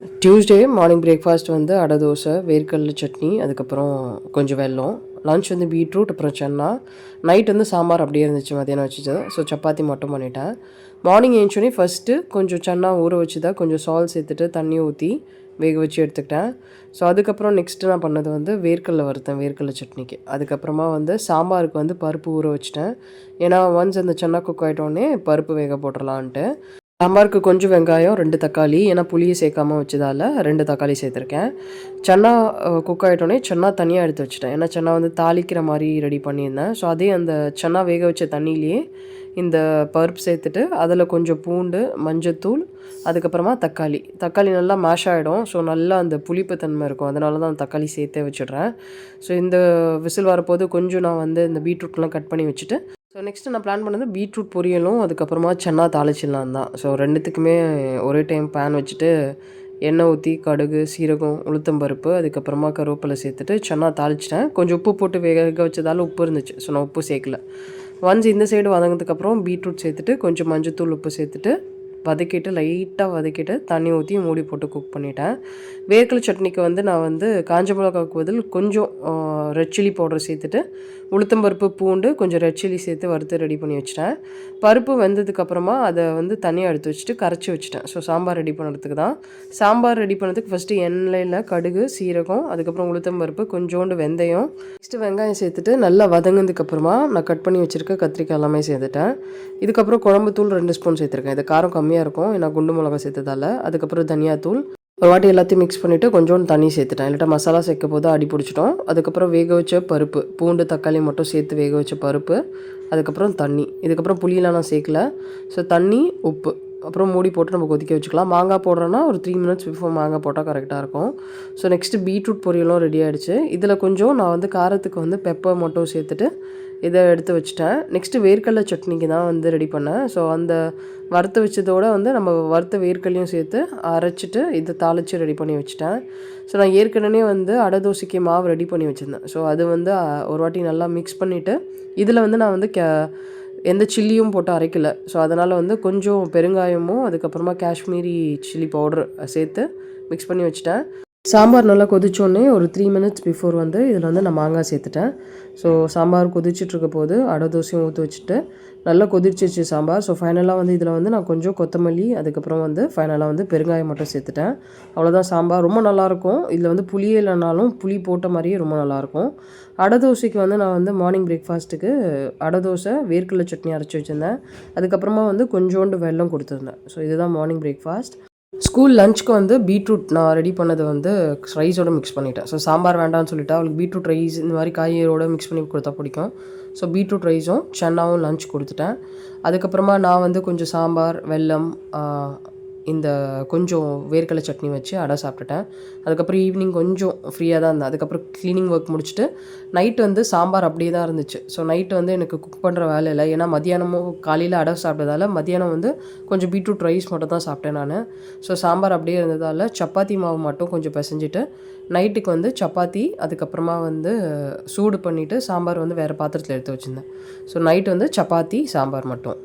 Tuesday morning breakfast வந்து அடை தோசை, வேர்க்கடலை சட்னி, அதுக்கப்புறம் கொஞ்சம் வெல்லம். லன்ச் வந்து பீட்ரூட் அப்புறம் சன்னா. நைட் வந்து சாம்பார் அப்படியே இருந்துச்சு மதியானம் வச்சுது. ஸோ சப்பாத்தி மட்டும் பண்ணிட்டேன். மார்னிங் எழுந்தோடனே ஃபஸ்ட்டு கொஞ்சம் சன்னா ஊற வச்சுதான் கொஞ்சம் சால்ட் சேர்த்துட்டு தண்ணி ஊற்றி வேக வச்சு எடுத்துக்கிட்டேன். ஸோ அதுக்கப்புறம் நெக்ஸ்ட்டு நான் பண்ணது வந்து வேர்க்கடலை வறுத்தேன் வேர்க்கடலை சட்னிக்கு. அதுக்கப்புறமா வந்து சாம்பாருக்கு வந்து பருப்பு ஊற வச்சுட்டேன். ஏன்னா ஒன்ஸ் அந்த சன்னா குக் ஆகிட்டோடனே பருப்பு வேக போட்டுடலான்ட்டு. சாம்பாருக்கு கொஞ்சம் வெங்காயம், 2 தக்காளி, ஏன்னா புளியை சேர்க்காம வச்சதால 2 தக்காளி சேர்த்துருக்கேன். சன்னா குக் ஆகிட்டோன்னே சன்னா தனியாக எடுத்து வச்சுட்டேன். ஏன்னா சன்னா வந்து தாளிக்கிற மாதிரி ரெடி பண்ணியிருந்தேன். ஸோ அதே அந்த சன்னா வேக வச்ச தண்ணியிலேயே இந்த பருப்பு சேர்த்துட்டு அதில் கொஞ்சம் பூண்டு, மஞ்சத்தூள், அதுக்கப்புறமா தக்காளி நல்லா மேஷ் ஆகிடும். ஸோ நல்லா அந்த புளிப்பு தன்மை இருக்கும். அதனால தான் தக்காளி சேர்த்தே வச்சிடுறேன். ஸோ இந்த விசில் வரப்போது கொஞ்சம் நான் வந்து இந்த பீட்ரூட்லாம் கட் பண்ணி வச்சுட்டு ஸோ நெக்ஸ்ட்டு நான் பிளான் பண்ணது பீட்ரூட் பொரியலும் அதுக்கப்புறமா சன்னா தாளிச்சிடலாம் தான். ஸோ ரெண்டுத்துக்குமே ஒரே டைம் பேன் வச்சுட்டு எண்ணெய் ஊற்றி கடுகு, சீரகம், உளுத்தம்பருப்பு, அதுக்கப்புறமா கருவேப்பிலை சேர்த்துட்டு சன்னா தாளிச்சிட்டேன். கொஞ்சம் உப்பு போட்டு வேக வச்சதால் உப்பு இருந்துச்சு. ஸோ நான் உப்பு சேர்க்கல. ஒன்ஸ் இந்த சைடு வதங்கினதுக்கப்புறம் பீட்ரூட் சேர்த்துட்டு கொஞ்சம் மஞ்சத்தூள் உப்பு சேர்த்துட்டு லைட்டாக வதக்கிட்டு தண்ணி ஊற்றி மூடி போட்டு குக் பண்ணிட்டேன். வேர்க்கடலை சட்னிக்கு வந்து நான் வந்து காஞ்ச மிளகாவுக்கு பதில் கொஞ்சம் ரெட் சில்லி பவுடர் சேர்த்துட்டு உளுத்தம்பருப்பு, பூண்டு, கொஞ்சம் ரெட் சில்லி சேர்த்து வறுத்து ரெடி பண்ணி வச்சுட்டேன். பருப்பு வெந்ததுக்கப்புறமா அதை வந்து தனியாக எடுத்து வச்சுட்டு கரைச்சி வச்சுட்டேன். ஸோ சாம்பார் ரெடி பண்ணுறதுக்கு தான். சாம்பார் ரெடி பண்ணுறதுக்கு ஃபஸ்ட்டு எண்ணெயில் கடுகு, சீரகம், அதுக்கப்புறம் உளுத்தம்பருப்பு, கொஞ்சோண்டு வெந்தயம், நெக்ஸ்ட்டு வெங்காயம் சேர்த்துட்டு நல்லா வதங்கினதுக்கப்புறமா நான் கட் பண்ணி வச்சுருக்க கத்திரிக்காய் எல்லாமே சேர்த்துட்டேன். இதுக்கப்புறம் குழம்புத்தூள் 2 ஸ்பூன் சேர்த்துருக்கேன். இது காரம் கம்மியாக இருக்கும் ஏன்னா குண்டு மிளகா சேர்த்ததால். அதுக்கப்புறம் தனியாத்தூள் ஒரு வாட்டி எல்லாத்தையும் மிக்ஸ் பண்ணிவிட்டு கொஞ்சோண்டு தண்ணி சேர்த்துட்டேன். இல்லாட்டா மசாலா சேர்க்கும் போது அடி பிடிச்சிட்டோம். அதுக்கப்புறம் வேக வச்ச பருப்பு, பூண்டு, தக்காளி மட்டும் சேர்த்து வேக வச்ச பருப்பு, அதுக்கப்புறம் தண்ணி. இதுக்கப்புறம் புளியெலாம் நான் சேர்க்கல. ஸோ தண்ணி, உப்பு, அப்புறம் மூடி போட்டு நம்ம கொதிக்க வச்சுக்கலாம். மாங்காய் போடுறோன்னா ஒரு 3 மினிட்ஸ் பிஃபோர் மாங்காய் போட்டால் கரெக்டாக இருக்கும். ஸோ நெக்ஸ்ட்டு பீட்ரூட் பொரியலும் ரெடி ஆகிடுச்சு. இதில் கொஞ்சம் நான் வந்து காரத்துக்கு வந்து பெப்பர் மட்டும் சேர்த்துட்டு இதை எடுத்து வச்சுட்டேன். நெக்ஸ்ட்டு வேர்க்கடலை சட்னிக்கு தான் வந்து ரெடி பண்ணேன். ஸோ அந்த வறுத்து வச்சதோடு வந்து நம்ம வறுத்த வேர்க்கடலையும் சேர்த்து அரைச்சிட்டு இதை தாளித்து ரெடி பண்ணி வச்சுட்டேன். ஸோ நான் ஏற்கனவே வந்து அடை தோசைக்கு மாவு ரெடி பண்ணி வச்சுருந்தேன். ஸோ அது வந்து ஒரு வாட்டி நல்லா மிக்ஸ் பண்ணிவிட்டு இதில் வந்து நான் வந்து எந்த சில்லியும் போட்டு அரைக்கலை. ஸோ அதனால் வந்து கொஞ்சம் பெருங்காயமும் அதுக்கப்புறமா காஷ்மீரி சில்லி பவுடர் சேர்த்து மிக்ஸ் பண்ணி வச்சுட்டேன். சாம்பார் நல்லா கொதிச்சோடனே ஒரு 3 மினிட்ஸ் பிஃபோர் வந்து இதில் வந்து நான் மாங்காய் சேர்த்துட்டேன். ஸோ சாம்பார் கொதிச்சிட்ருக்க போது அடை தோசையும் ஊற்றி வச்சுட்டு நல்லா கொதிச்சிச்சு சாம்பார். ஸோ ஃபைனலாக வந்து இதில் வந்து நான் கொஞ்சம் கொத்தமல்லி, அதுக்கப்புறம் வந்து ஃபைனலாக வந்து பெருங்காயம் மட்டும் சேர்த்துட்டேன். அவ்வளோதான் சாம்பார். ரொம்ப நல்லாயிருக்கும். இதில் வந்து புளியே இல்லைனாலும் புளி போட்ட மாதிரியே ரொம்ப நல்லாயிருக்கும். அடை தோசைக்கு வந்து நான் வந்து மார்னிங் பிரேக்ஃபாஸ்ட்டுக்கு அடை தோசை, வேர்க்கடலை சட்னி அரைச்சி வச்சுருந்தேன். அதுக்கப்புறமா வந்து கொஞ்சோண்டு வெல்லம் கொடுத்துருந்தேன். ஸோ இதுதான் மார்னிங் பிரேக்ஃபாஸ்ட். ஸ்கூல் லஞ்சுக்கு வந்து பீட்ரூட் நான் ரெடி பண்ணது வந்து ரைஸோடு மிக்ஸ் பண்ணிட்டேன். ஸோ சாம்பார் வேண்டாம்னு சொல்லிவிட்டு அவளுக்கு பீட்ரூட் ரைஸ் இந்த மாதிரி காய்கறியோடு மிக்ஸ் பண்ணி கொடுத்தா பிடிக்கும். ஸோ பீட்ரூட் ரைஸும் சன்னாவும் லஞ்ச் கொடுத்துட்டேன். அதுக்கப்புறமா நான் வந்து கொஞ்சம் சாம்பார், வெல்லம், இந்த கொஞ்சம் வேர்க்கடலை சட்னி வச்சு அடை சாப்பிட்டுட்டேன். அதுக்கப்புறம் ஈவினிங் கொஞ்சம் ஃப்ரீயாக தான் இருந்தேன். அதுக்கப்புறம் க்ளீனிங் ஒர்க் முடிச்சுட்டு நைட்டு வந்து சாம்பார் அப்படியே தான் இருந்துச்சு. ஸோ நைட்டு வந்து எனக்கு குக் பண்ணுற வேலை இல்லை. ஏன்னா மதியானமும் காலையில் அடை சாப்பிட்டதால மதியானம் வந்து கொஞ்சம் பீட்ரூட் ரைஸ் மட்டும் தான் சாப்பிட்டேன் நான். ஸோ சாம்பார் அப்படியே இருந்ததால் சப்பாத்தி மாவு மட்டும் கொஞ்சம் பிசைஞ்சிட்டு நைட்டுக்கு வந்து சப்பாத்தி, அதுக்கப்புறமா வந்து சூடு பண்ணிவிட்டு சாம்பார் வந்து வேறு பாத்திரத்தில் எடுத்து வச்சுருந்தேன். ஸோ நைட்டு வந்து சப்பாத்தி, சாம்பார் மட்டும்.